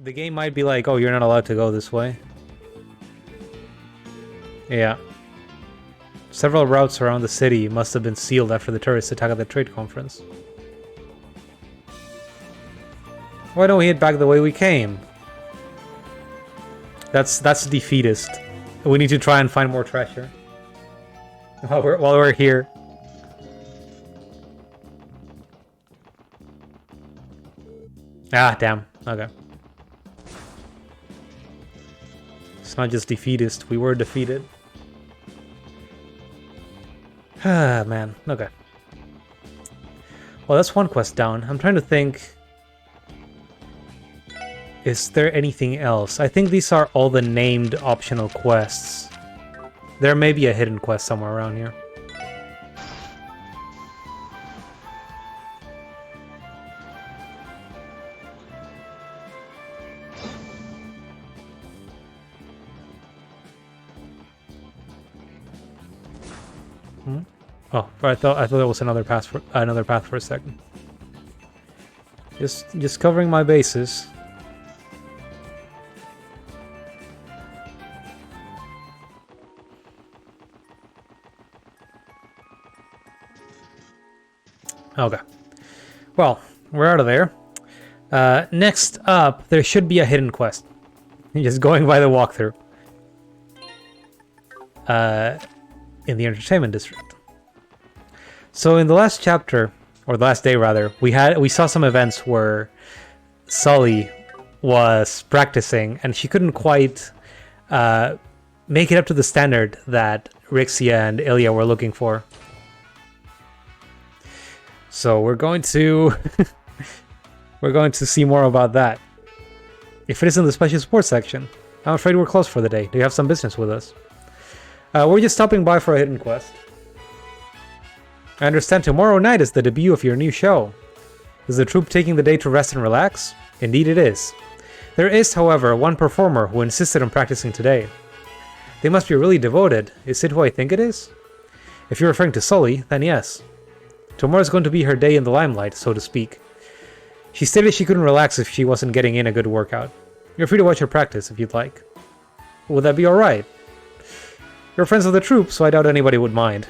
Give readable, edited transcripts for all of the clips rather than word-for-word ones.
The game might be like, oh, you're not allowed to go this way. Yeah. Several routes around the city must have been sealed after the terrorist attack at the trade conference. Why don't we head back the way we came? That's defeatist. We need to try and find more treasure. While we're here. Ah, damn. Okay. It's not just defeatist. We were defeated. Ah, man. Okay. Well, that's one quest down. I'm trying to think... Is there anything else? I think these are all the named optional quests. There may be a hidden quest somewhere around here. Oh, I thought there was another path for a second. Just covering my bases. Okay. Well, we're out of there. Next up, there should be a hidden quest. Just going by the walkthrough. In the entertainment district. So in the last chapter, or the last day rather, we saw some events where Sully was practicing and she couldn't quite make it up to the standard that Rixia and Ilya were looking for. So we're going to see more about that. If it is in the special sports section, I'm afraid we're closed for the day. Do you have some business with us? We're just stopping by for a hidden quest. I understand tomorrow night is the debut of your new show. Is the troupe taking the day to rest and relax? Indeed it is. There is, however, one performer who insisted on practicing today. They must be really devoted. Is it who I think it is? If you're referring to Sully, then yes. Tomorrow's going to be her day in the limelight, so to speak. She stated she couldn't relax if she wasn't getting in a good workout. You're free to watch her practice if you'd like. Would that be alright? You're friends of the troupe, so I doubt anybody would mind.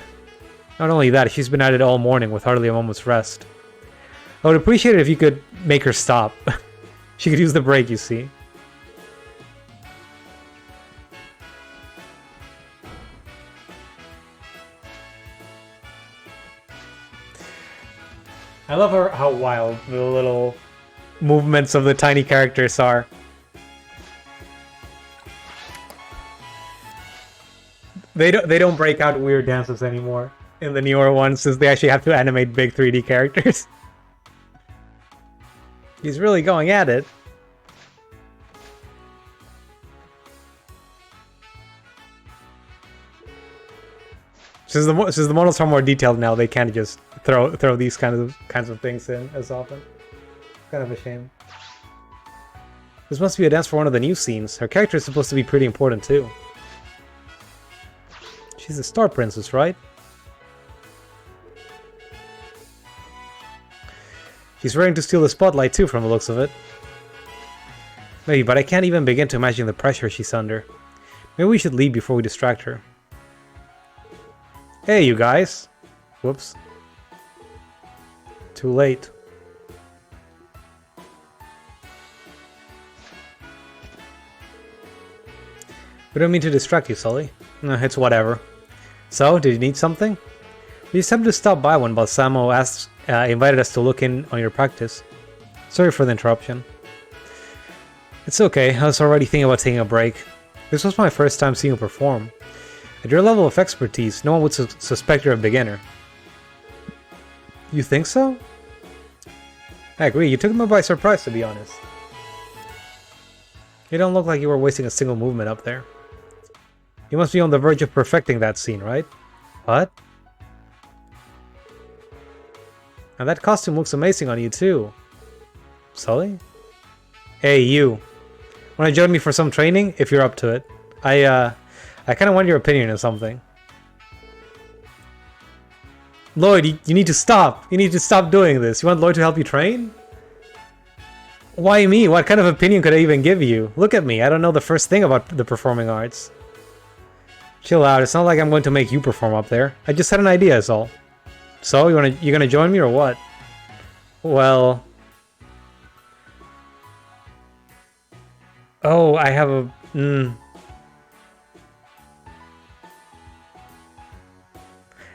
Not only that, she's been at it all morning with hardly a moment's rest. I would appreciate it if you could make her stop. She could use the break, you see. I love how wild the little movements of the tiny characters are. They don't break out weird dances anymore in the newer ones, since they actually have to animate big 3D characters. He's really going at it. Since the models are more detailed now, they can't just throw these kinds of things in as often. Kind of a shame. This must be a dance for one of the new scenes. Her character is supposed to be pretty important too. She's a star princess, right? She's ready to steal the spotlight too, from the looks of it. Maybe, but I can't even begin to imagine the pressure she's under. Maybe we should leave before we distract her. Hey, you guys! Whoops. Too late. We don't mean to distract you, Sully. It's whatever. So, did you need something? We just happened to stop by when Balsamo invited us to look in on your practice. Sorry for the interruption. It's okay, I was already thinking about taking a break. This was my first time seeing you perform. At your level of expertise, no one would suspect you're a beginner. You think so? I agree, you took me by surprise, to be honest. You don't look like you were wasting a single movement up there. You must be on the verge of perfecting that scene, right? What? And that costume looks amazing on you too. Sully? Hey, you. Wanna join me for some training? If you're up to it. I kinda want your opinion on something. Lloyd, you need to stop. You need to stop doing this. You want Lloyd to help you train? Why me? What kind of opinion could I even give you? Look at me. I don't know the first thing about the performing arts. Chill out. It's not like I'm going to make you perform up there. I just had an idea, is all. So, you gonna join me or what? Well... Oh, I have a...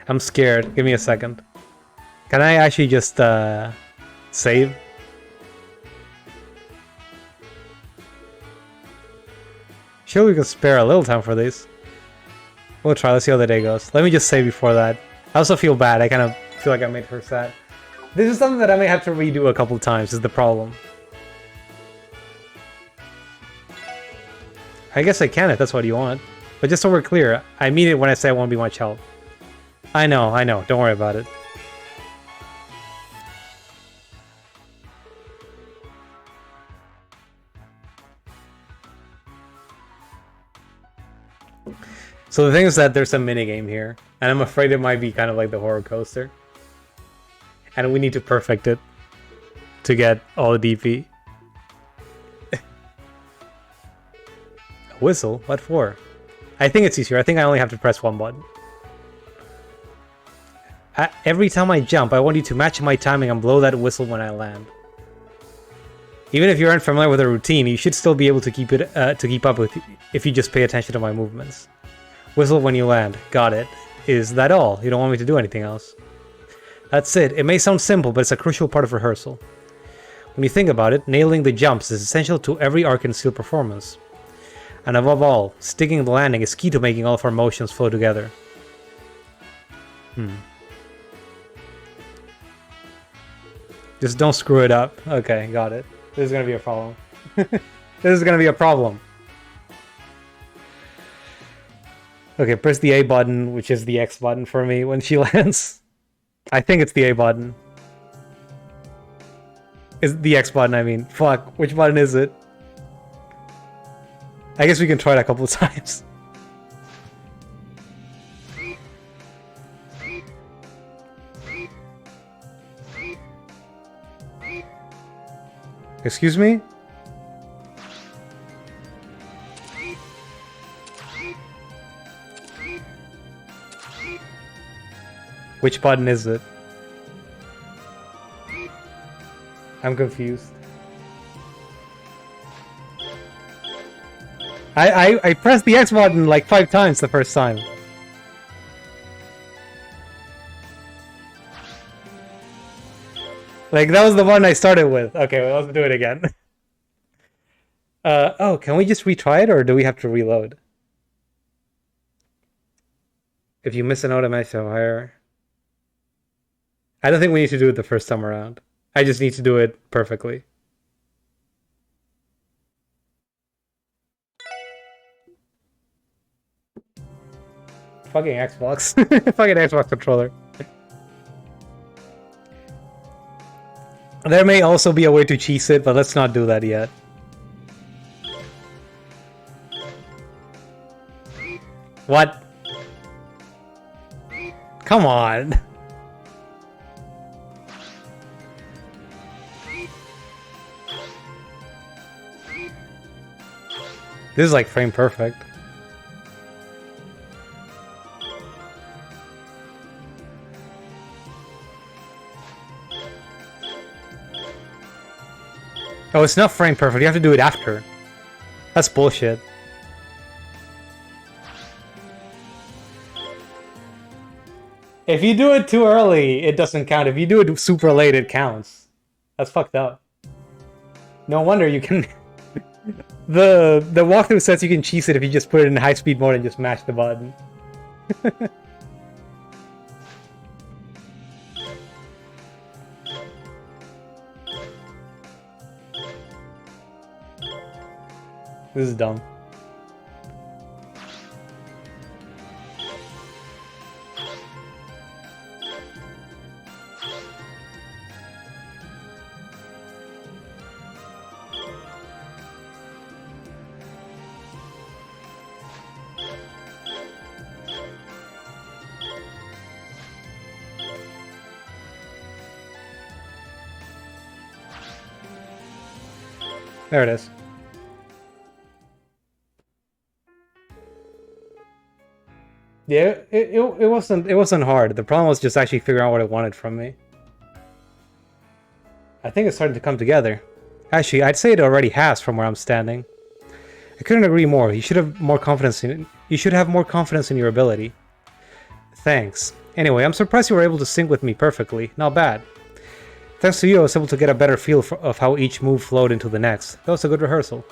I'm scared. Give me a second. Can I actually just, save? Sure, we can spare a little time for these. We'll try. Let's see how the day goes. Let me just save before that. I also feel bad. I kind of feel like I made her sad. This is something that I may have to redo a couple times, is the problem. I guess I can if that's what you want. But just so we're clear, I mean it when I say I won't be much help. I know. Don't worry about it. So the thing is that there's a minigame here, and I'm afraid it might be kind of like the horror coaster. And we need to perfect it to get all the DP. A whistle? What for? I think it's easier. I think I only have to press one button. Every time I jump, I want you to match my timing and blow that whistle when I land. Even if you aren't familiar with the routine, you should still be able to keep up with if you just pay attention to my movements. Whistle when you land. Got it. Is that all? You don't want me to do anything else? That's it. It may sound simple, but it's a crucial part of rehearsal. When you think about it, nailing the jumps is essential to every Arc and Steel performance. And above all, sticking the landing is key to making all of our motions flow together. Just don't screw it up. Okay, got it. This is gonna be a problem. This is gonna be a problem. Okay, press the A button, which is the X button for me when she lands. I think it's the A button. It's the X button, I mean. Fuck, which button is it? I guess we can try it a couple of times. Excuse me? Which button is it? I'm confused. I pressed the X button like 5 times the first time. Like, that was the one I started with. Okay, well, let's do it again. Oh, can we just retry it, or do we have to reload? If you miss an automatic higher... I don't think we need to do it the first time around. I just need to do it perfectly. Fucking Xbox. Fucking Xbox controller. There may also be a way to cheese it, but let's not do that yet. What? Come on. This is like frame perfect. Oh, it's not frame perfect. You have to do it after. That's bullshit. If you do it too early, it doesn't count. If you do it super late, it counts. That's fucked up. No wonder you can... The walkthrough says you can cheese it if you just put it in high speed mode and just mash the button. This is dumb. There it is. Yeah, it wasn't hard. The problem was just actually figuring out what it wanted from me. I think it's starting to come together. Actually, I'd say it already has from where I'm standing. I couldn't agree more. You should have more confidence in your ability. Thanks. Anyway, I'm surprised you were able to sync with me perfectly. Not bad. Thanks to you, I was able to get a better feel of how each move flowed into the next. That was a good rehearsal.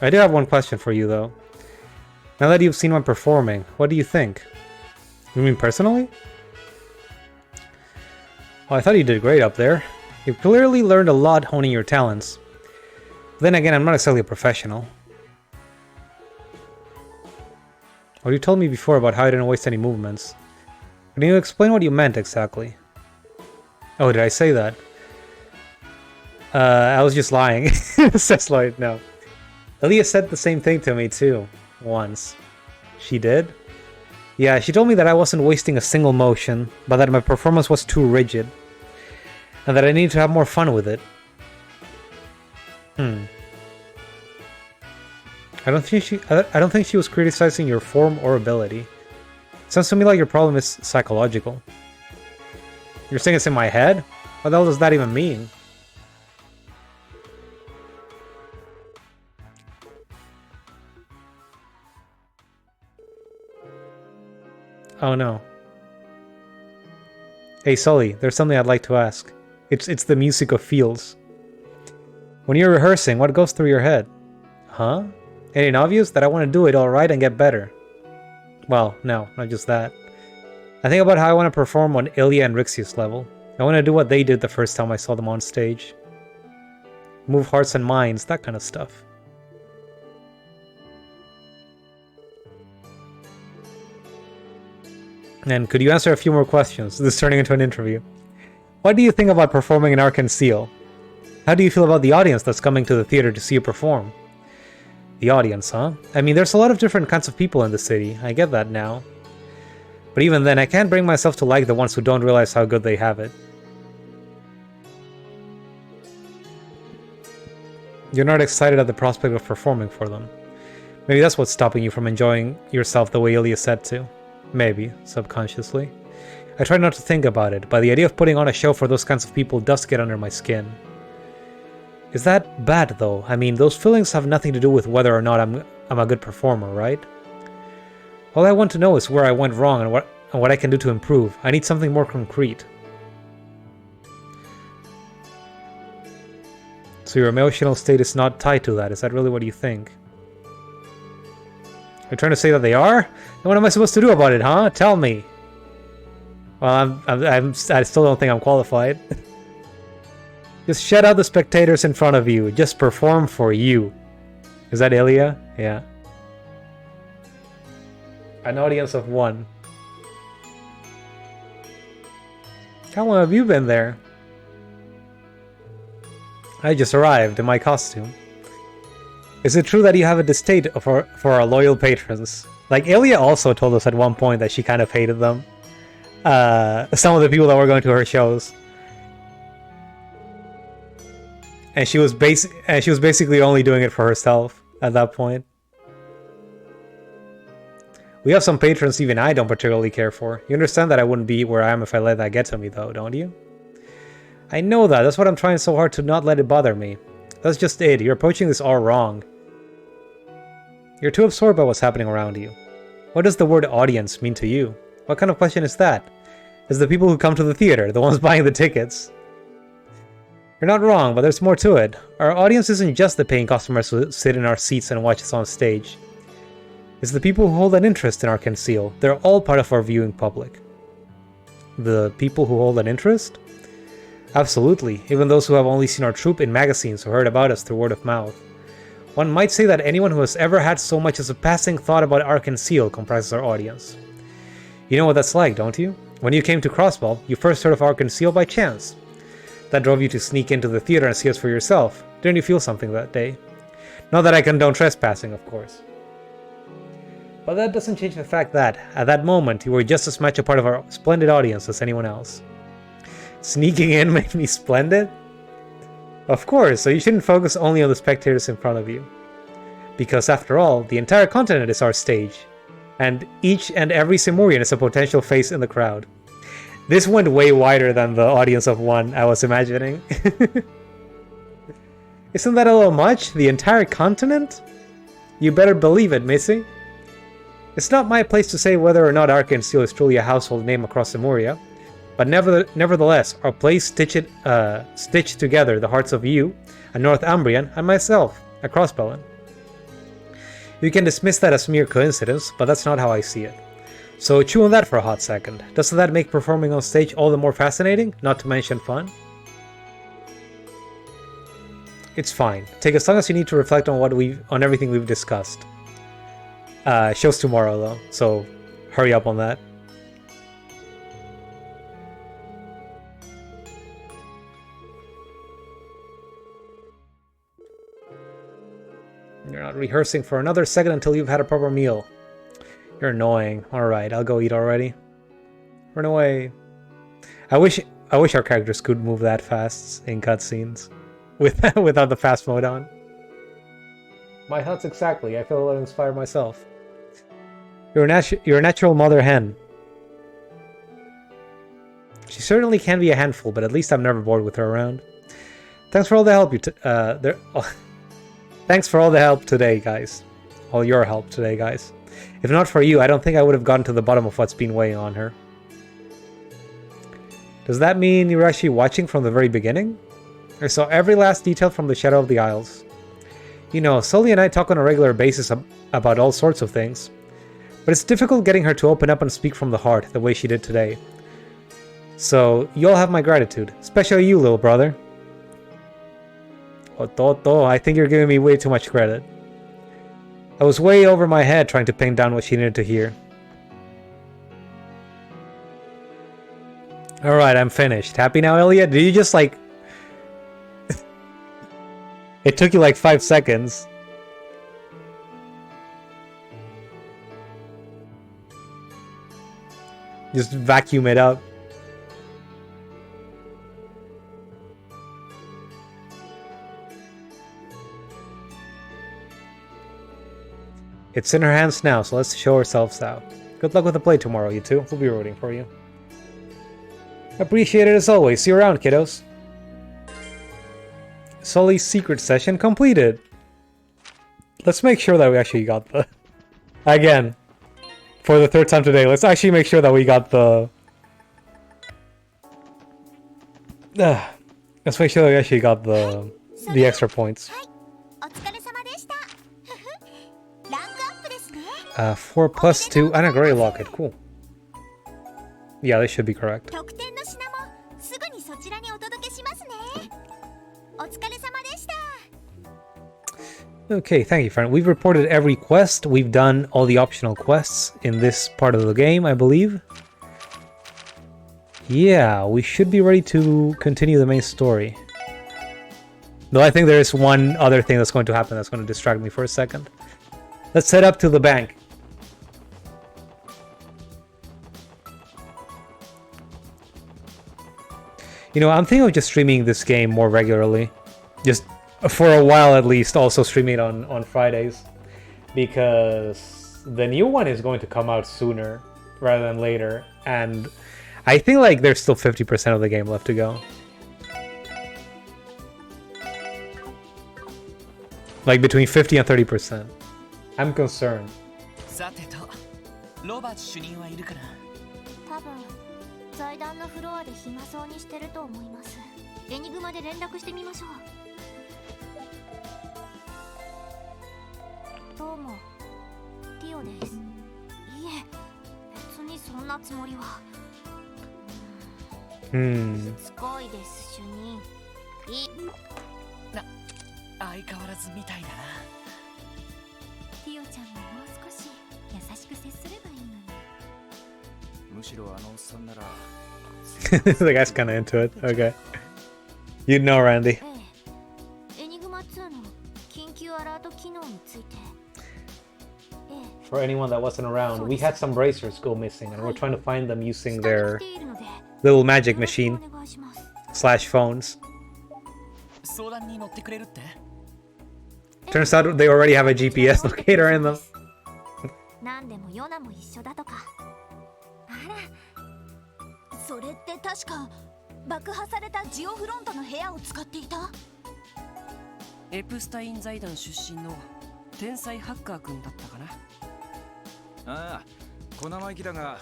I do have one question for you, though. Now that you've seen my performing, what do you think? You mean personally? Well, I thought you did great up there. You clearly learned a lot honing your talents. Then again, I'm not exactly a professional. Well, you told me before about how I didn't waste any movements. Can you explain what you meant exactly? Oh, did I say that? I was just lying. Says Lloyd, no. Aaliyah said the same thing to me too, once. She did? Yeah, she told me that I wasn't wasting a single motion, but that my performance was too rigid. And that I needed to have more fun with it. I don't think she was criticizing your form or ability. Sounds to me like your problem is psychological. You're saying it's in my head? What the hell does that even mean? Oh no. Hey Sully, there's something I'd like to ask. It's the music of feels. When you're rehearsing, what goes through your head? Huh? It ain't obvious that I want to do it alright and get better. Well, no, not just that. I think about how I want to perform on Ilya and Rixius level. I want to do what they did the first time I saw them on stage. Move hearts and minds, that kind of stuff. And could you answer a few more questions? This is turning into an interview. What do you think about performing in Ark and Seal? How do you feel about the audience that's coming to the theater to see you perform? The audience, huh? I mean, there's a lot of different kinds of people in the city. I get that now. But even then, I can't bring myself to like the ones who don't realize how good they have it. You're not excited at the prospect of performing for them. Maybe that's what's stopping you from enjoying yourself the way Ilya said to. Maybe, subconsciously. I try not to think about it, but the idea of putting on a show for those kinds of people does get under my skin. Is that bad, though? I mean, those feelings have nothing to do with whether or not I'm a good performer, right? All I want to know is where I went wrong and what I can do to improve. I need something more concrete. So your emotional state is not tied to that. Is that really what you think? You're trying to say that they are? Then what am I supposed to do about it, huh? Tell me. Well, I still don't think I'm qualified. Just shut out the spectators in front of you. Just perform for you. Is that Ilya? Yeah. An audience of one. How long have you been there? I just arrived in my costume. Is it true that you have a distaste for our loyal patrons? Like, Ilya also told us at one point that she kind of hated them. Some of the people that were going to her shows. And she was basically only doing it for herself at that point. We have some patrons even I don't particularly care for. You understand that I wouldn't be where I am if I let that get to me, though, don't you? I know that. That's what I'm trying so hard to not let it bother me. That's just it. You're approaching this all wrong. You're too absorbed by what's happening around you. What does the word audience mean to you? What kind of question is that? It's the people who come to the theater, the ones buying the tickets. You're not wrong, but there's more to it. Our audience isn't just the paying customers who sit in our seats and watch us on stage. It's the people who hold an interest in Ark and Seal. They're all part of our viewing public. The people who hold an interest? Absolutely, even those who have only seen our troupe in magazines or heard about us through word of mouth. One might say that anyone who has ever had so much as a passing thought about Ark and Seal comprises our audience. You know what that's like, don't you? When you came to Crossball, you first heard of Ark and Seal by chance. That drove you to sneak into the theater and see us for yourself. Didn't you feel something that day? Not that I condone trespassing, of course. But that doesn't change the fact that, at that moment, you were just as much a part of our splendid audience as anyone else. Sneaking in made me splendid? Of course, so you shouldn't focus only on the spectators in front of you. Because after all, the entire continent is our stage. And each and every Simurian is a potential face in the crowd. This went way wider than the audience of one I was imagining. Isn't that a little much? The entire continent? You better believe it, Missy. It's not my place to say whether or not Arkansas is truly a household name across Simuria, but nevertheless, our place stitched together the hearts of you, a Northumbrian, and myself, a Crossbellan. You can dismiss that as mere coincidence, but that's not how I see it. So chew on that for a hot second. Doesn't that make performing on stage all the more fascinating, not to mention fun? It's fine. Take as long as you need to reflect on everything we've discussed. Show's tomorrow though, so hurry up on that. You're not rehearsing for another second until you've had a proper meal. You're annoying. Alright, I'll go eat already. Run away. I wish our characters could move that fast in cutscenes. Without the fast mode on. My thoughts exactly. I feel a little inspired myself. You're a natural mother hen. She certainly can be a handful, but at least I'm never bored with her around. Thanks for all the help Thanks for all the help today, guys. All your help today, guys. If not for you, I don't think I would have gotten to the bottom of what's been weighing on her. Does that mean you were actually watching from the very beginning? I saw every last detail from the Shadow of the Isles. You know, Sully and I talk on a regular basis about all sorts of things. But it's difficult getting her to open up and speak from the heart the way she did today. So, you all have my gratitude. Especially you, little brother. Ototo, I think you're giving me way too much credit. I was way over my head trying to pin down what she needed to hear. Alright, I'm finished. Happy now, Elliot? Did you just like... It took you like 5 seconds. Just vacuum it up. It's in her hands now, so let's show ourselves out. Good luck with the play tomorrow, you two. We'll be rooting for you. Appreciate it as always. See you around, kiddos. Sully's secret session completed. Let's make sure that we actually got the... Again, for the 3rd time today, let's actually make sure that we got the... Let's make sure that we actually got the extra points. 4 plus 2 and a gray locket. Cool. Yeah, this should be correct. Okay, thank you, friend. We've reported every quest. We've done all the optional quests in this part of the game, I believe. Yeah, we should be ready to continue the main story. Though I think there is one other thing that's going to happen that's going to distract me for a second. Let's head up to the bank. You know, I'm thinking of just streaming this game more regularly. Just for a while at least, also streaming it on Fridays. Because the new one is going to come out sooner rather than later. And I think like there's still 50% of the game left to go. Like between 50 and 30%. I'm concerned. 財団のフロアで暇そうにしてると思います。エニグマで連絡してみましょう。どうも、ティオです。いえ、別にそんなつもりは。しつこいです、主任。相変わらずみたいだな。ティオちゃんももう少し優しく接すればいいのに。 The guy's kind of into it. Okay. You know, Randy. For anyone that wasn't around, we had some bracers go missing, and we're trying to find them using their little magic machine / phones. 相談に乗ってくれるって？ Turns out they already have a GPS locator in them. 何でもヨナも一緒だとか。あら、それって確か爆破されたジオフロントの部屋を使っていた？エプスタイン財団出身の天才ハッカー君だったかな。ああ、小生意気だが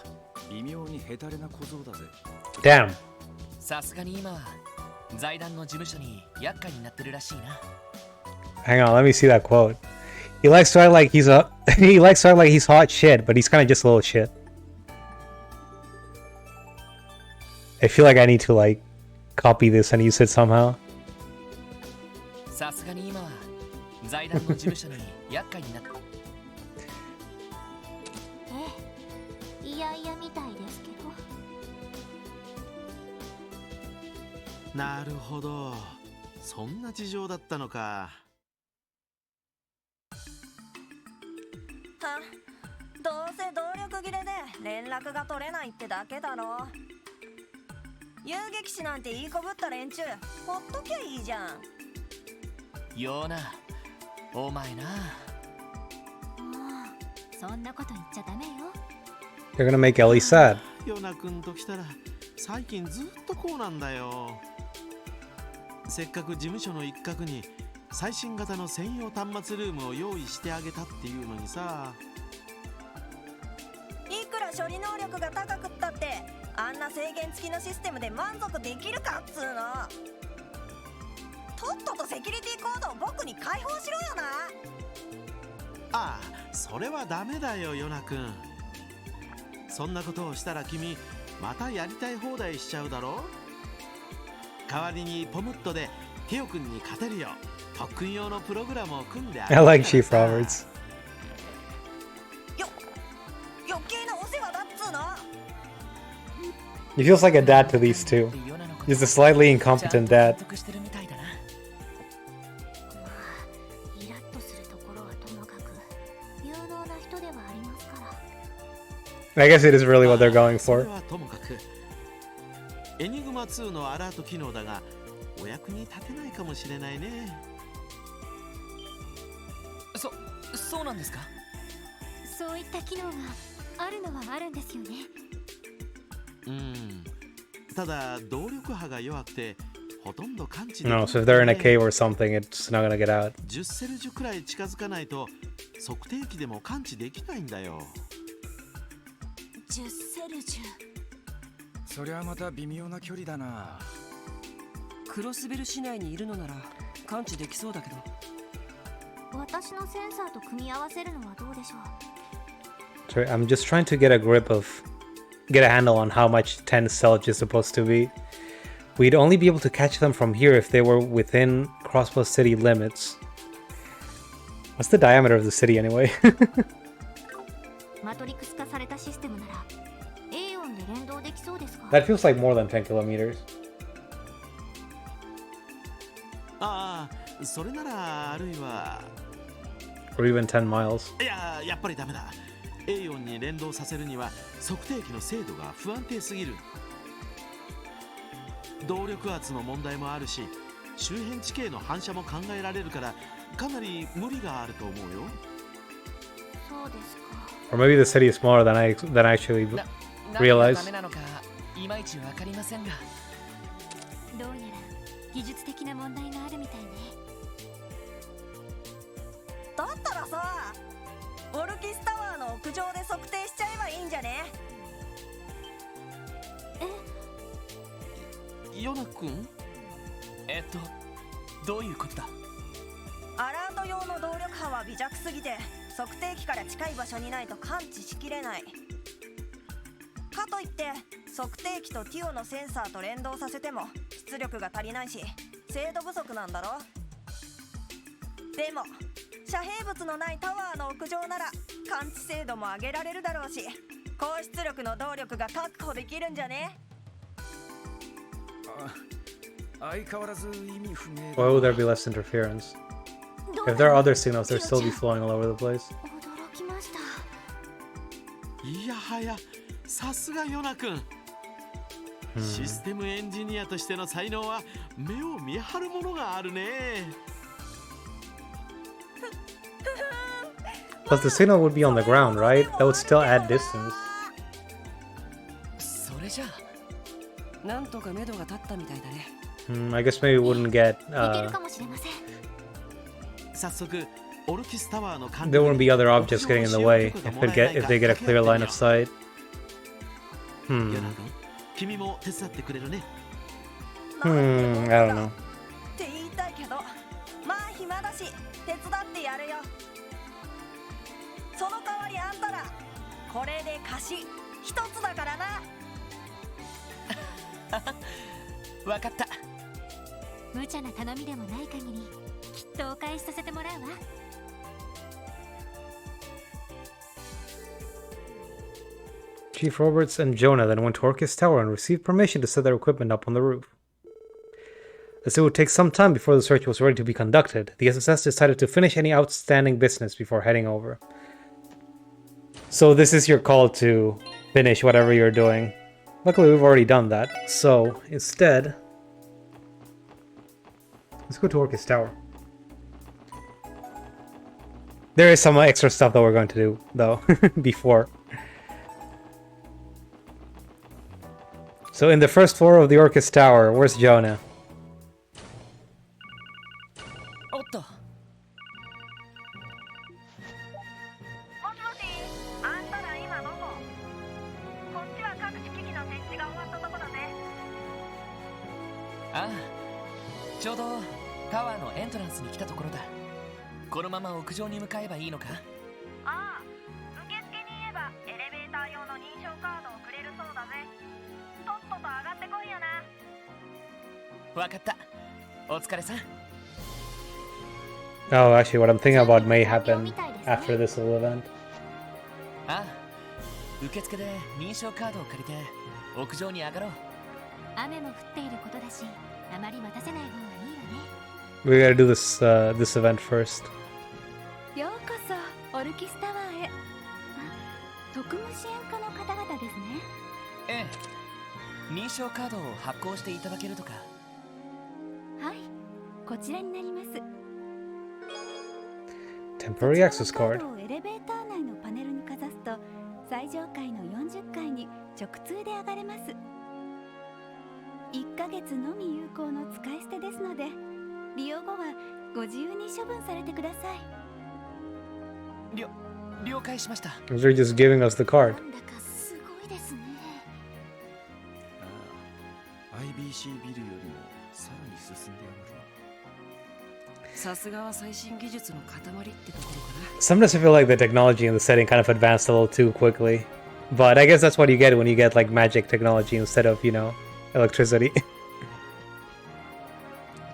微妙にヘタレな小僧だぜ。 Damn. さすがに今は財団の事務所に厄介になってるらしいな。 Hang on, let me see that quote. He likes to act like he's he likes to act like he's hot shit, but he's kind of just a little shit. I feel like I need to like copy this and use it somehow. さすがに今は財団の事務所に厄介になって。ええ、いやいやみたいですけど。なるほど、そんな事情だったのか。どうせ動力切れで連絡が取れないってだけだろ。遊撃士なんていいこぶった連中ほっときゃいいじゃん。ような、お前な。もうそんなこと言っちゃダメよ。 They're gonna make Ellie sad. ヨナ君ときたら最近ずっとこうなんだよ。せっかく事務所の一角に最新型の専用端末ルームを用意してあげたっていうのにさ。いくら処理能力が高くったってあんな制限付きのシステムで満足できるかっつうの。とっととセキュリティコードを僕に開放しろよな。ああ、それはダメだよヨナ君。そんなことをしたら君またやりたい放題しちゃうだろ。代わりにポムットでテオ君に勝てるよ特訓用のプログラムを組んであげ I る like Chief Roberts. 余計なお世話だっつうの。 He feels like a dad to these two. Just a slightly incompetent dad. イラッとするところはともかく有能な人ではありますから。 I guess it is really what they're going それ for. はともかくエニグマ2のアラート機能だがお役に立てないかもしれないね。そうなんですか？そういった機能があるのはあるんですよね。ただ動力波が弱くてほとんど感知でき No, ない、 so if they're in a cave or something, it's not gonna get out. 10セルジュくらい近づかないと測定器でも感知できないんだよ。10セルジュ。そりゃまた微妙な距離だな。クロスベル市内にいるのなら感知できそうだけど。私のセンサーと組み合わせるのはどうでしょう。 Sorry, I'm just trying to get a grip of, get a handle on how much 10 Selge is supposed to be. We'd only be able to catch them from here if they were within Crossbow City limits. What's the diameter of the city anyway? マトリクス化されたシステムなら A 音で連動できそうですが。 That feels like more than 10 kilometers. ああ、それならあるいは Or even 10 miles. やっぱりダメだ。A 音に連動させるには測定器の精度が不安定すぎる。動力圧の問題もあるし周辺地形の反射も考えられるからかなり無理があると思うよ。そうですか。 Or maybe the city is smaller than I actually 何が realized. ダメなのかいまいちわかりませんが。どうやら技術的な問題があるみたいね。だったらさ、オルキスタワーの屋上で測定しちゃえばいいんじゃね。ヨナ君、どういうことだ？アラート用の動力波は微弱すぎて測定器から近い場所にないと感知しきれない。かといって測定器とティオのセンサーと連動させても出力が足りないし精度不足なんだろ。でも遮蔽物のないタワーの屋上なら感知精度も上げられるだろうし高出力の動力が確保できるんじゃね。相変わらず意味不明だ。 Why would there be less interference? If there are other signals, they'd still be flowing all over the place. 驚きました。いやはやさすがヨナ君。システムエンジニアとしての才能は目を見張るものがあるね。 Plus the signal would be on the ground, right? That would still add distance. それじゃあなんとか目処が立ったみたいだね。I guess maybe we wouldn't get いけるかもしれません。早速オルキスタワーの管理 there wouldn't be other objects getting in the way if they get a clear line of sight. ヨナ君、君も手伝ってくれるね。 I don't know. って言いたいけど、まあ暇だし手伝ってやるよ。その代わりあんたらこれで貸し一つだからな。わかった。無茶な頼みでもない限りきっとお返しさせてもらうわ。Chief Roberts and Jonah then went to Orcus Tower and received permission to set their equipment up on the roof. As it would take some time before the search was ready to be conducted, the SSS decided to finish any outstanding business before heading over. So this is your call to finish whatever you're doing. Luckily, we've already done that. So instead, let's go to Orcus Tower. There is some extra stuff that we're going to do, though, before. So in the first floor of the Orcus Tower, where's Jonah? おっと。もしもし、あんたら今どこ？こっちは各種機器の設置が終わったとこだね。ああ、ちょうどタワーのエントランスに来たところだ。このまま屋上に向かえばいいのか？ああ、受付に言えばエレベーター用の認証カードをくれるそうだぜ。とっとと上がってこいよな。わかった。お疲れさん。 Oh, actually, what I'm thinking about may happen after this little event. ああ、受付で認証カードを借りて屋上に上がろう。雨も降っていることだし、あまり待たせない方がいいわね。We gotta do this this event first. ようこそオルキスタワーへ。あ、特務支援課の方々ですね。ええ、認証カードを発行していただけるとか。はい、こちらになります。 Temporary access こちら card. のカードをエレベーター内のパネルにかざすと最上階の40階に直通で上がれます。1ヶ月のみ有効の使い捨てですので、利用後はご自由に処分されてください。了解しました。They're just giving us the card. なんだかすごいですね。ああ、IBC ビルよりもさらに進んでやがるな。さすがは最新技術の塊ってところかな。 Sometimes I feel like the technology in the setting kind of advanced a little too quickly. But I guess that's what you get when you get like magic technology instead of, you know, electricity.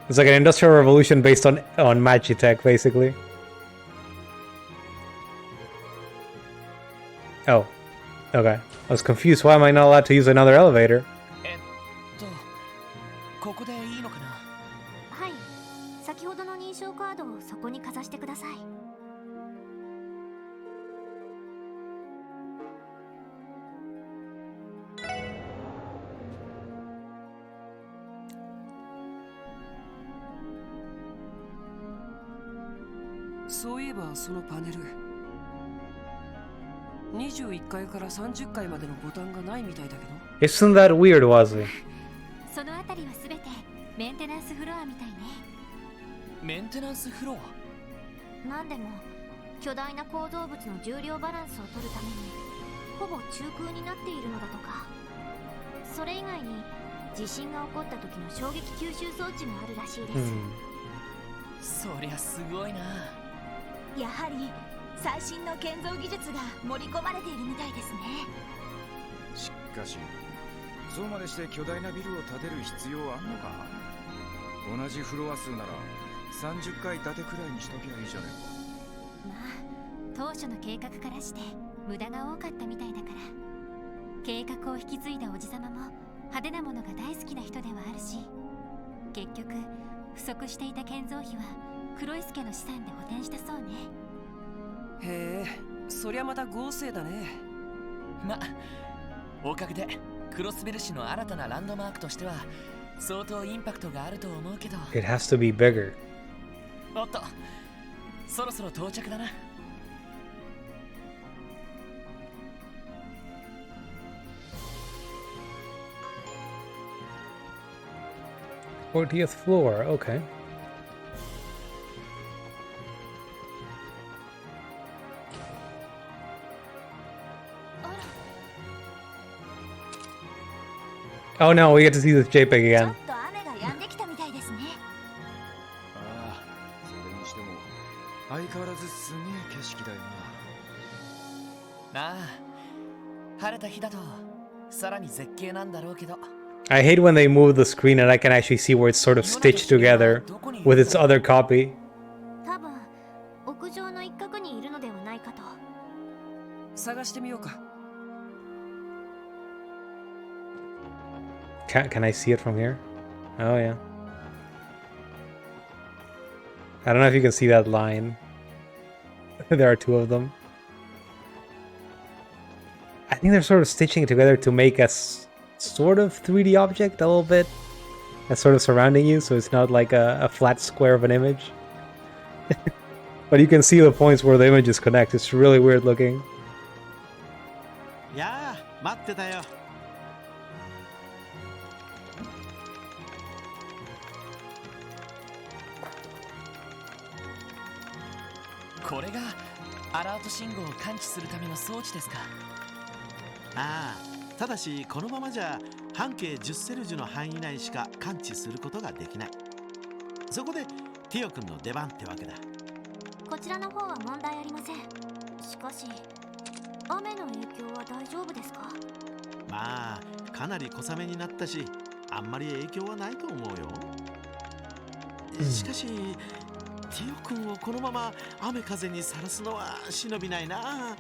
It's like an industrial revolution based on magitech, basically. Oh, okay. I was confused. Why am I not allowed to use another elevator? ここでいいのかな？はい、先ほどの認証カードをそこにかざしてください。そういえばそのパネル、21階から30階までのボタンがないみたいだけど。 Isn't that weird, Wazzy? そのあたりはすべてメンテナンスフロアみたいね。メンテナンスフロア？なんでも巨大な構造物の重量バランスを取るためにほぼ中空になっているのだとか。それ以外に地震が起こった時の衝撃吸収装置もあるらしいです。そりゃすごいな。やはり最新の建造技術が盛り込まれているみたいですね。しかしそうまでして巨大なビルを建てる必要あんのか？同じフロア数なら30階建てくらいにしときゃいいじゃねえか。まあ当初の計画からして無駄が多かったみたいだから、計画を引き継いだおじさまも派手なものが大好きな人ではあるし、結局不足していた建造費は黒い助の資産で補填したそうね。へえ、そりゃまた豪勢だね。ま、おかげでクロスベル市の新たなランドマークとしては相当インパクトがあると思うけど。 It has to be bigger. おっと、そろそろ到着だな。40th floor, okay. Oh no, we get to see this JPEG ちょ again. っと雨が止んできたみたいですね。ああ、それにしても相変わらずすげえ景色だよな。なあ、晴れた日だとさらに絶景なんだろうけど。 I hate when they move the screen and I can actually see where it's sort of stitched together with its other copy. 多分屋上の一角にいるのではないかと。探してみようか。Can I see it from here? Oh yeah. I don't know if you can see that line. There are two of them. I think they're sort of stitching it together to make a sort of 3D object a little bit. That's sort of surrounding you, so it's not like a flat square of an image. But you can see the points where the images connect. It's really weird looking. やあ、待ってたよ。これがアラート信号を感知するための装置ですか。ああ、ただしこのままじゃ半径10セルジュの範囲内しか感知することができない。そこでティオ君の出番ってわけだ。こちらの方は問題ありません。しかし雨の影響は大丈夫ですか？まあかなり小雨になったし、あんまり影響はないと思うよ。しかしティオ君をこのまま雨風にさらすのは忍びないな。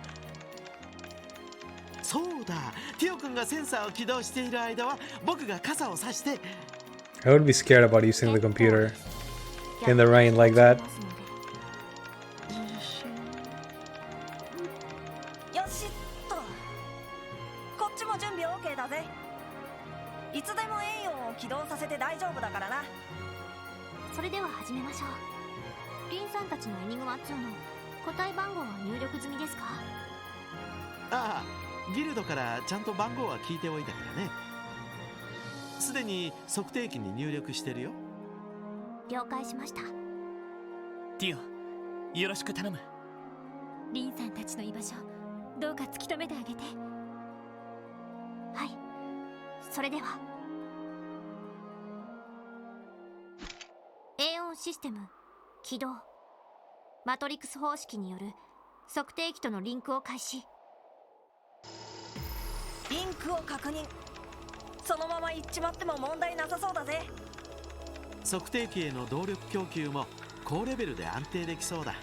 そうだ、ティオ君がセンサーを起動している間は僕が傘をさして。 I would be scared about using the computer in the rain like that. よしっと、こっちも準備 OK だぜ。いつでもエイオンを起動させて大丈夫だからな。それでは始めましょう。リンさんたちのエニグマ2の個体番号は入力済みですか？ああ、ギルドからちゃんと番号は聞いておいたからね。すでに測定器に入力してるよ。了解しました。ティオ、よろしく頼む。リンさんたちの居場所、どうか突き止めてあげて。はい、それではエオンシステム起動。マトリックス方式による測定器とのリンクを開始。リンクを確認。そのまま行っちまっても問題なさそうだぜ。測定器への動力供給も高レベルで安定できそうだ。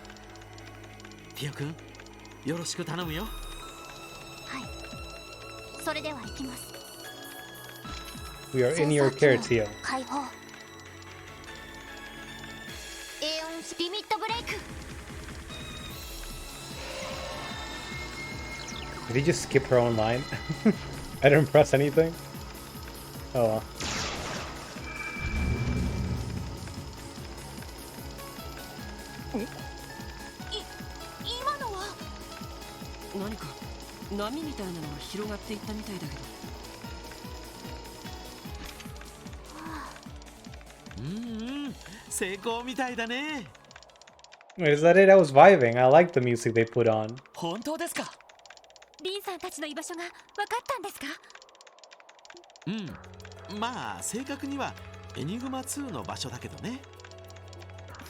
ティオ君、よろしく頼むよ。はい、それでは行きます。 We are in your care, Tio. 解放。エオンスリミットブレイク。 Did he just skip her own line? I didn't press anything. Oh well. 今のは何か波みたいなのが広がっていったみたいだけど。成功みたいだね。 Wait, is that it? I was vibing. I liked the music they put on. 本当ですか？リンさんたちの居場所が分かったんですか？うん、まあ正確にはエニグマ2の場所だけどね。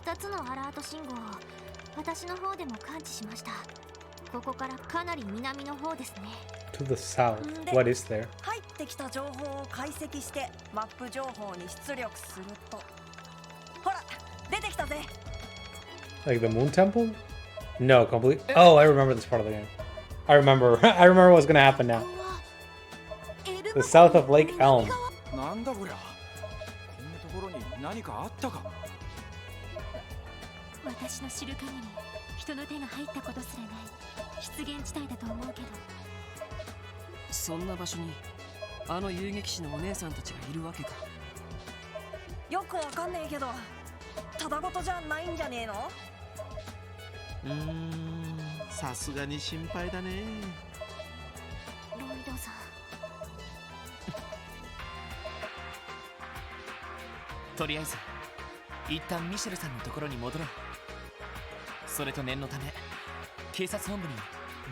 2つのアラート信号を私の方でも感知しました。ここからかなり南の方ですね。 To the south. What is there? 入ってきた情報を解析してマップ情報に出力すると、ほら出てきたぜ。 Like the Moon Temple? No, complete. Oh, I remember this part of the game. I remember. I remember what's gonna happen now. The south of Lake Elm. なんだこりゃ。こんなところに何かあったか。私の知る限り人の手が入ったことすらない出現地帯だと思うけど。そんな場所にあの遊撃士のお姉さんたちがいるわけか。よくわかんねえけど、ただごとじゃないんじゃねえの？さすがに心配だね。ロイドさん。とりあえず一旦ミシェルさんのところに戻ろう。それと念のため警察本部に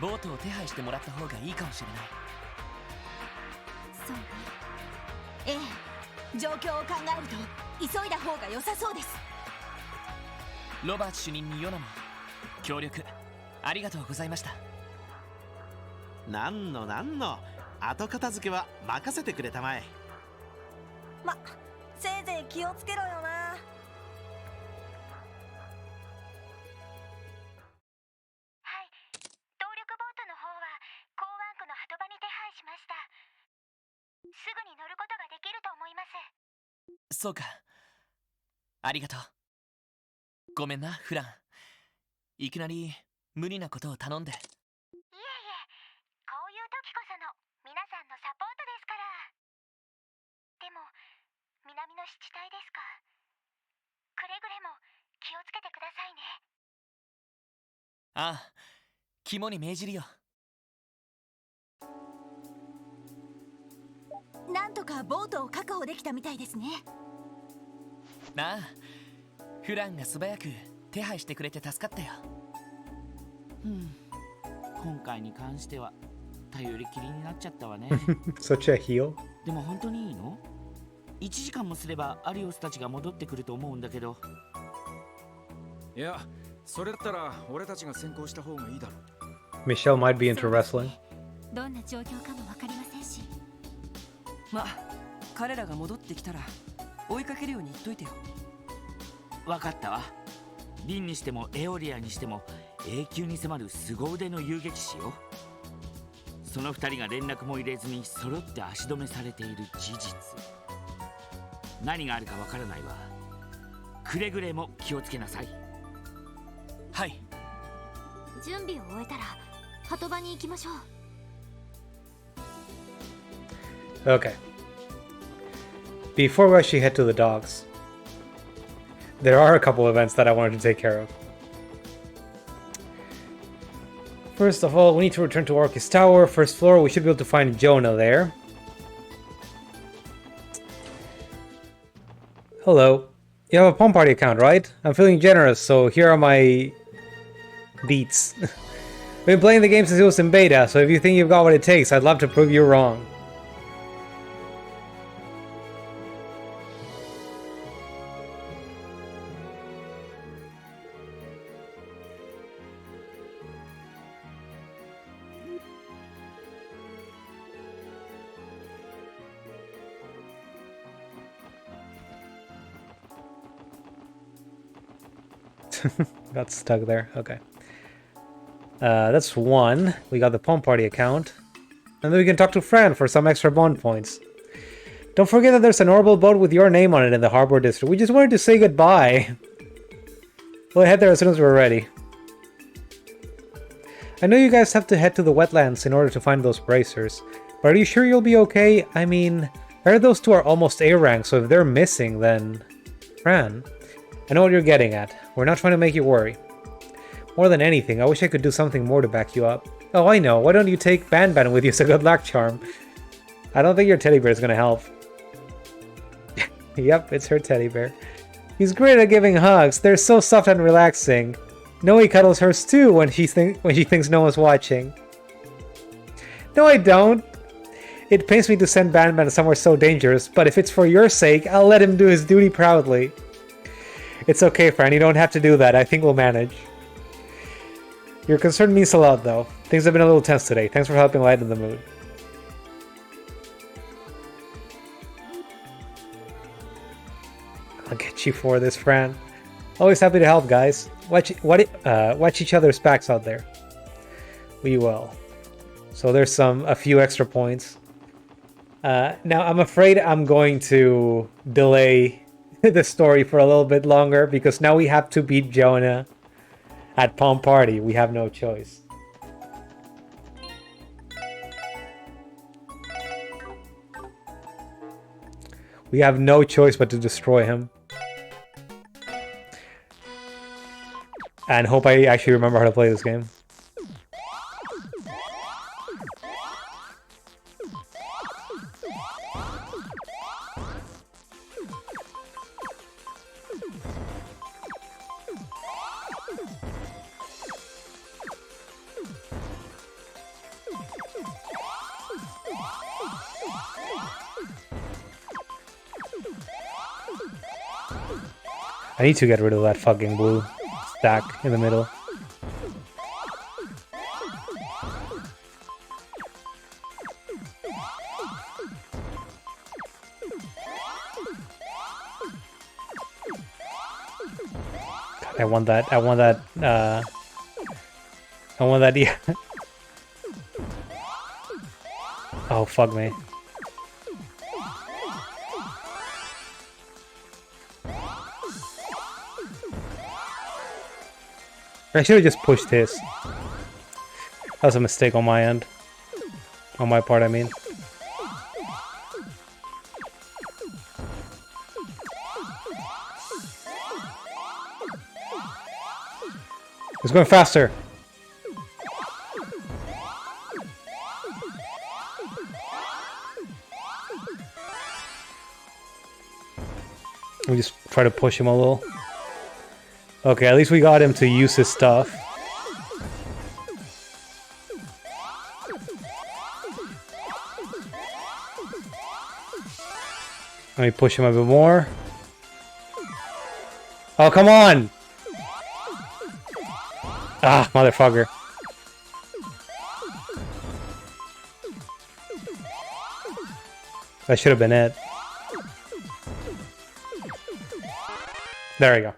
ボートを手配してもらった方がいいかもしれない。そうね。ええ、状況を考えると急いだ方が良さそうです。ロバーツ主任にヨナも協力ありがとうございました。なんの後片付けは任せてくれたまえ。せいぜい気をつけろよな。はい、動力ボートの方は港湾区の鳩場に手配しました。すぐに乗ることができると思います。そうか、ありがとう。ごめんなフラン、いきなり無理なことを頼んで。いえいえ、こういう時こその皆さんのサポートですから。でも南の湿地帯ですか。くれぐれも気をつけてくださいね。ああ、肝に銘じるよ。なんとかボートを確保できたみたいですね。ああ、フランが素早く手配してくれて助かったよ。今回に関しては頼りきりになっちゃったわね。Such a heel. でも本当にいいの？1時間もすればアリオスたちが戻ってくると思うんだけど。いや、それだったら俺たちが先行した方がいいだろう。 Michelle might be into wrestling. どんな状況かもわかりませんし。まあ彼らが戻ってきたら追いかけるように言っといてよ。わかったわ。リンにしてもエオリアにしても永久に迫る凄腕の遊撃士よ。その2人が連絡も入れずに揃って足止めされている事実。何があるかわからないわ。くれぐれも気をつけなさい。はい。準備を終えたら鳩場に行きましょう。 Okay. Before we actually head to the docks, there are a couple events that I wanted to take care of. First of all, we need to return to Orcus Tower, first floor. We should be able to find Jonah there. Hello. You have a Palm Party account, right? I'm feeling generous, so here are my beats. I've been playing the game since it was in beta, so if you think you've got what it takes, I'd love to prove you wrong. Got stuck there. Okay. That's one. We got the Palm Party account. And then we can talk to Fran for some extra bond points. Don't forget that there's an orbital boat with your name on it in the harbor district. We just wanted to say goodbye. We'll head there as soon as we're ready. I know you guys have to head to the wetlands in order to find those bracers. But are you sure you'll be okay? I mean, I heard those two are almost A rank, so if they're missing, then... Fran, I know what you're getting at. We're not trying to make you worry. More than anything, I wish I could do something more to back you up. Oh, I know. Why don't you take Ban Ban with you as a good luck charm? I don't think your teddy bear is gonna help. Yep, it's her teddy bear. He's great at giving hugs. They're so soft and relaxing. Noe cuddles hers too when she thinks no one's watching. No, I don't. It pains me to send Ban Ban somewhere so dangerous, but if it's for your sake, I'll let him do his duty proudly. It's okay, Fran. You don't have to do that. I think we'll manage. Your concern means a lot, though. Things have been a little tense today. Thanks for helping lighten the mood. I'll get you for this, Fran. Always happy to help, guys. Watch each other's backs out there. We will. So there's a few extra points. Now, I'm afraid I'm going to delay the story for a little bit longer because now we have to beat Jonah at Palm Party. We have no choice. We have no choice but to destroy him. And hope I actually remember how to play this game. I need to get rid of that fucking blue stack in the middle. God, I want that, yeah. Oh, fuck me. I should have just pushed his. That was a mistake on my end. On my part, I mean. It's going faster. We just try to push him a little. Okay, at least we got him to use his stuff. Let me push him a bit more. Oh, come on! Ah, motherfucker. That should have been it. There we go.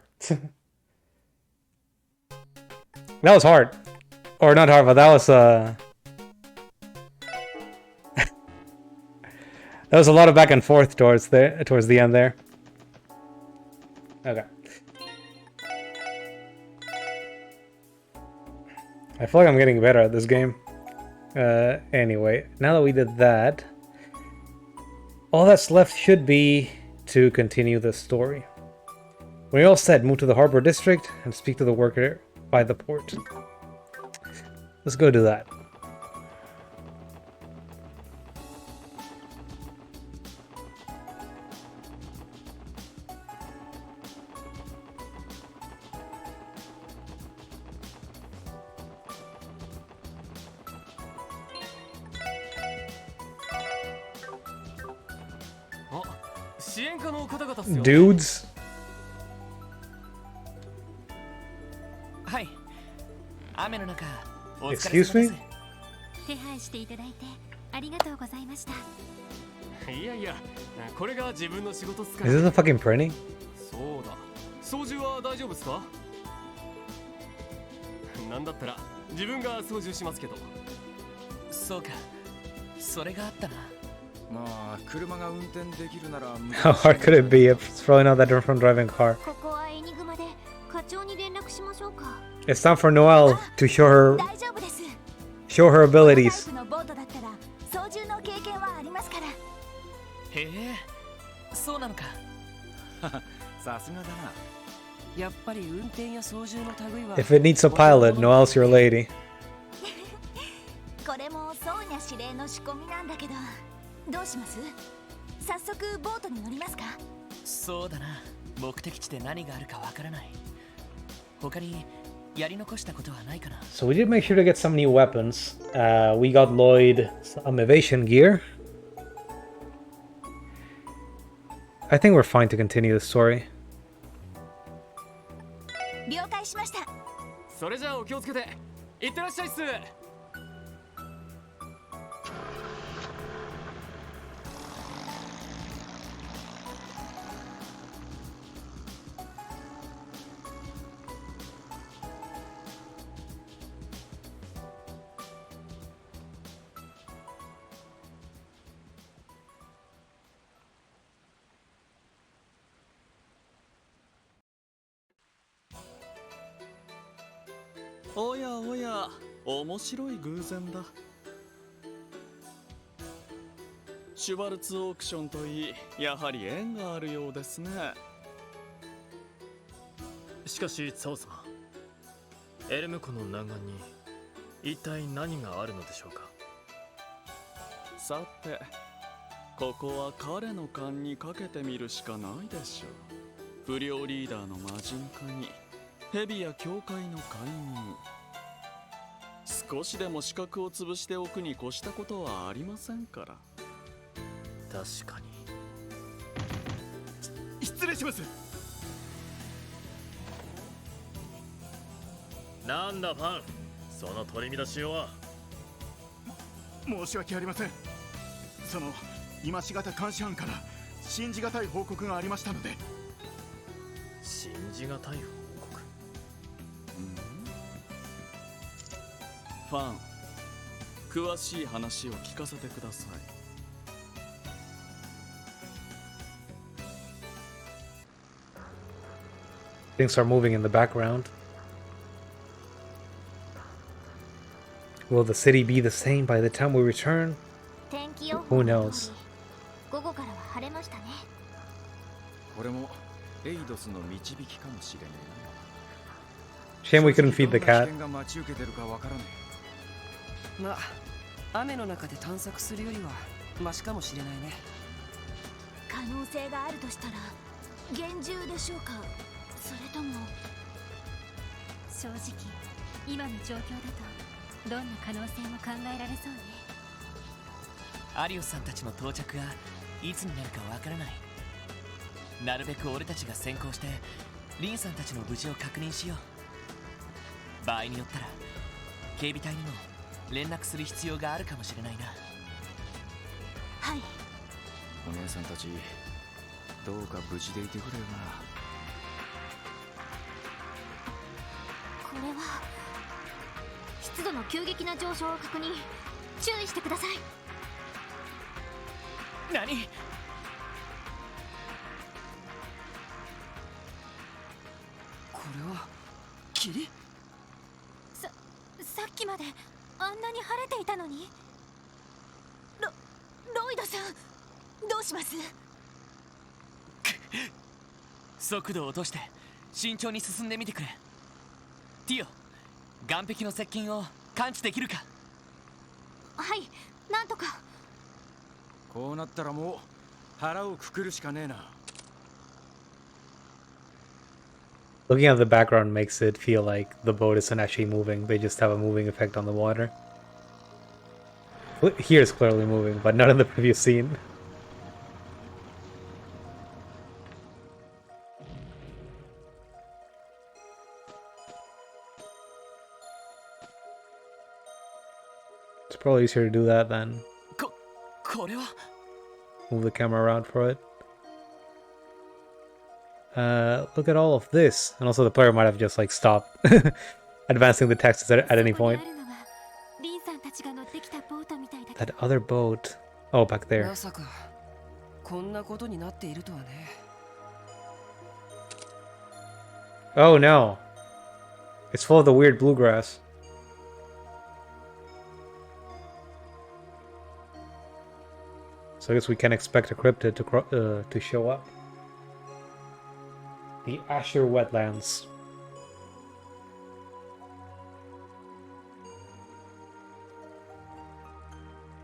That was hard. Or not hard, but that was that was a lot of back and forth towards the end there. Okay. I feel like I'm getting better at this game. Anyway, now that we did that, all that's left should be to continue the story. When you're all set, move to the Harbor District and speak to the worker by the port. Let's go do that. Dudes? Excuse me? 手配していただいてありがとうございました。いやいや、これが自分の仕事っすか Is this a fucking printing? そうだ。操縦は大丈夫っすか？なんだったら自分が操縦しますけど。そうか。それがあったな。まあ、車が運転できるなら How hard could it be? It's probably not that different from driving a car. ここはエニグマで課長に連絡しましょうか。It's time for Noelle to show 大丈夫です。 her abilities. タイプのボートだったら操縦の経験はありますから。へえ、そうなのか。さすがだな。やっぱり運転や操縦の類は If it needs a pilot, Noelle's your lady. これもソーニャ指令の仕込みなんだけど、どうします？早速ボートに乗りますか？そうだな。目的地で何があるかわからない。他にやり残したことはないかな。 So we did make sure to get some new weapons. We got Lloyd some evasion gear. I think we're fine to continue the story. 了解しました。それじゃあお気をつけて。いってらっしゃいっす。おやおや、面白い偶然だ。シュバルツオークションといい、やはり縁があるようですね。しかしツァオ様、エルム湖の南岸に一体何があるのでしょうか。さて、ここは彼の勘にかけてみるしかないでしょう。不良リーダーの魔人化に蛇や教会の介入、少しでも視覚を潰しておくに越したことはありませんから。確かに。失礼します。なんだファン、その取り乱しようは。申し訳ありません。その今しがた監視班から信じがたい報告がありましたので。信じがたい報告。ファン、詳しい話を聞かせてください。Things are moving in the background. Will the city be the same by the time we return? 天気予 Who 報の knows? 通り午後からは晴れましたね。これもエイドスの導きかもしれねえ Shame we な。 couldn't feed the どんな cat. 危険が待ち受けてるかわからねまあ雨の中で探索するよりはマシかもしれないね。可能性があるとしたら厳重でしょうか、それとも。正直今の状況だとどんな可能性も考えられそうね。アリオスさんたちの到着がいつになるかわからない。なるべく俺たちが先行してリンさんたちの無事を確認しよう。場合によったら警備隊にも連絡する必要があるかもしれないな。はい。お姉さんたち、どうか無事でいてくれよな。これは湿度の急激な上昇を確認。注意してください。何？これは霧？さっきまであんなに晴れていたのに。ロイドさん、どうします？速度を落として慎重に進んでみてくれ。ティオ、岸壁の接近を感知できるか？はい、なんとか。こうなったらもう腹をくくるしかねえな。Looking at the background makes it feel like the boat isn't actually moving. They just have a moving effect on the water. Here is clearly moving, but not in the previous scene. It's probably easier to do that than これは move the camera around for it. Look at all of this. And also the player might have just like stopped advancing the text at any point. リンさんたちが乗ってきたボートみたいだ。 That other boat. Oh, back there. まさかこんなことになっているとはね。Oh no. It's full of the weird bluegrass. So I guess we can expect a cryptid to show up. The Azure wetlands.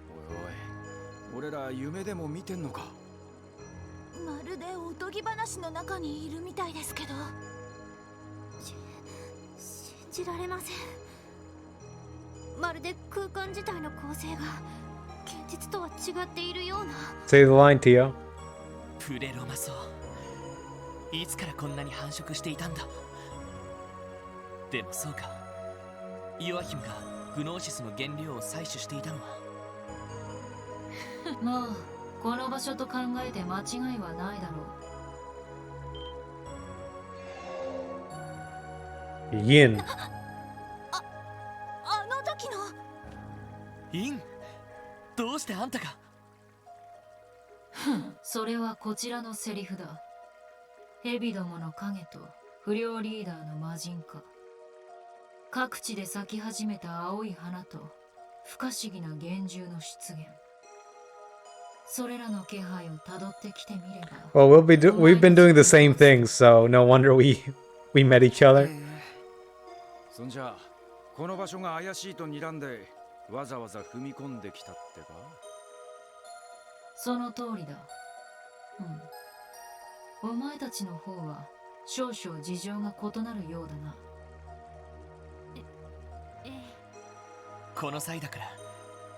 おいおい、俺ら夢でも見てんのか。まるでおとぎ話の中にいるみたいですけど。信じられません。まるで空間自体の構成が現実とは違っているような。 Say the line, Tio. プレロマソ、いつからこんなに繁殖していたんだ。でもそうか、ヨアヒムがグノーシスの原料を採取していたのは。まあこの場所と考えて間違いはないだろう。Yin. あの時の。イン、どうしてあんたが。それはこちらのセリフだ。蛇どもの影と不良リーダーの魔人化、各地で咲き始めた青い花と不可思議な幻獣の出現。それらの気配を辿ってきてみれば。 Well, we've been doing the same things, so no wonder we met each other. そんじゃこの場所が怪しいと睨んでわざわざ踏み込んできたってか？その通りだ。お前たちの方は少々事情が異なるようだな。この際だから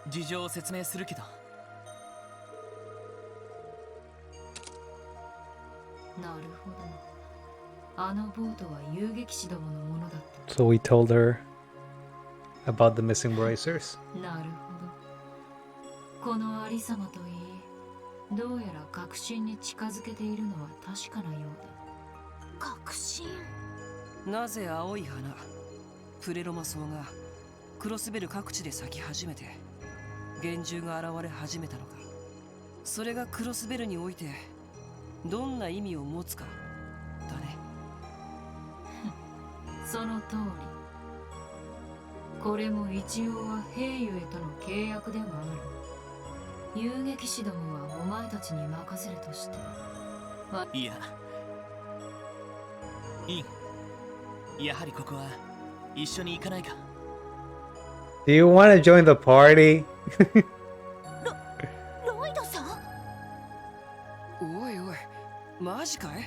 事情を説明するけど。なるほど。あのボートは遊撃士どものものだった。 So we told her about the missing bracers. なるほど。このありさまといい、どうやら確信に近づけているのは確かなようだ。確信。なぜ青い花プレロマ草がクロスベル各地で咲き始めて幻獣が現れ始めたのか。それがクロスベルにおいてどんな意味を持つかだね。その通り。これも一応は兵ゆへとの契約でもある。遊撃士どもはお前たちに任せるとして。いや、イン、やはりここは一緒に行かないか。 Do you want to join the party? ロイドさん。おいおい、マジかい？は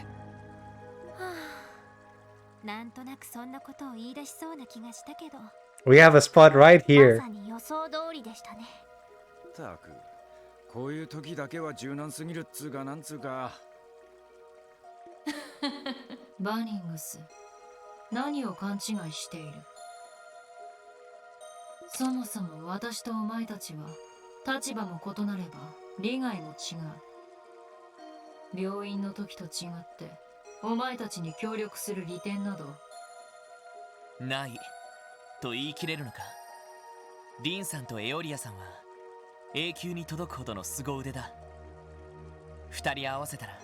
あ、なんとなくそんなことを言い出しそうな気がしたけど。 We have a spot right ま here. さに予想通りでしたね。たく、こういう時だけは柔軟すぎるっつうかなんつうか。バニングス、何を勘違いしている？そもそも私とお前たちは立場も異なれば利害も違う。病院の時と違ってお前たちに協力する利点などないと言い切れるのか。リンさんとエオリアさんは永久に届くほどの凄腕だ。二人合わせたら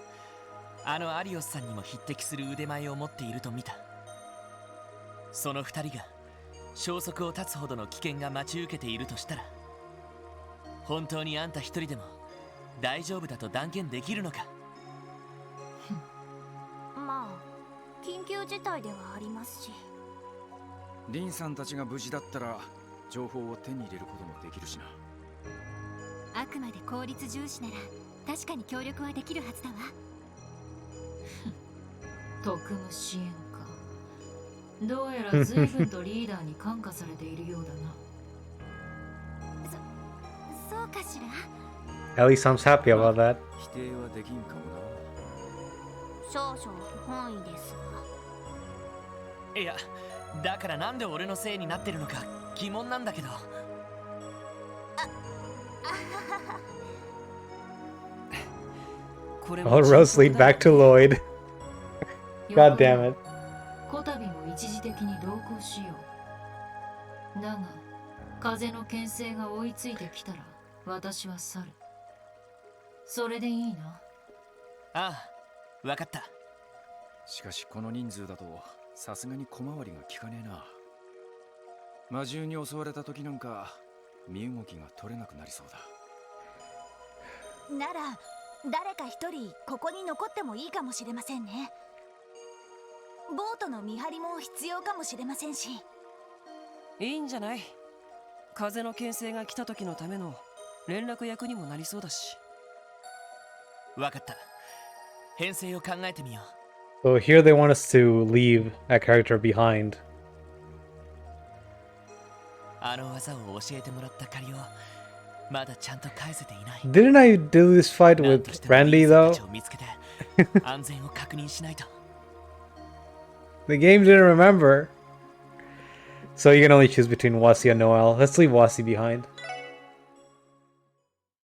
あのアリオスさんにも匹敵する腕前を持っていると見た。その二人が消息を絶つほどの危険が待ち受けているとしたら、本当にあんた一人でも大丈夫だと断言できるのか。まあ緊急事態ではありますし。リンさんたちが無事だったら情報を手に入れることもできるしな。あくまで効率重視なら確かに協力はできるはずだわ。特務支援か。どうやら随分とリーダーに感化されているようだな。そうかしら。 At least I'm happy about that. 否定はできんかもな。少々不本意ですいや、だからなんで俺のせいになってるのか疑問なんだけど。All roads lead back to Lloyd. God damn it. こたびも一時的に同行しよう。だが風の牽制が追いついてきたら私は去る。それでいいな。ああ、わかった。しかしこの人数だとさすがに小回りが効かねえな。魔獣に襲われた時なんか身動きが取れなくなりそうだ。なら誰か一人ここに残ってもいいかもしれませんね。ボートの見張りも必要かもしれませんし。いいんじゃない？風の牽制が来た時のための連絡役にもなりそうだし。わかった。編成を考えてみよう。 So here they want us to leave a character behind. あの技を教えてもらった借りをまだちゃんと返せていない。 Didn't I do this fight with Randy though? 見つけて安全を確認しないと。 The game didn't remember. So you can only choose between Wasi and Noel. Let's leave Wasi behind.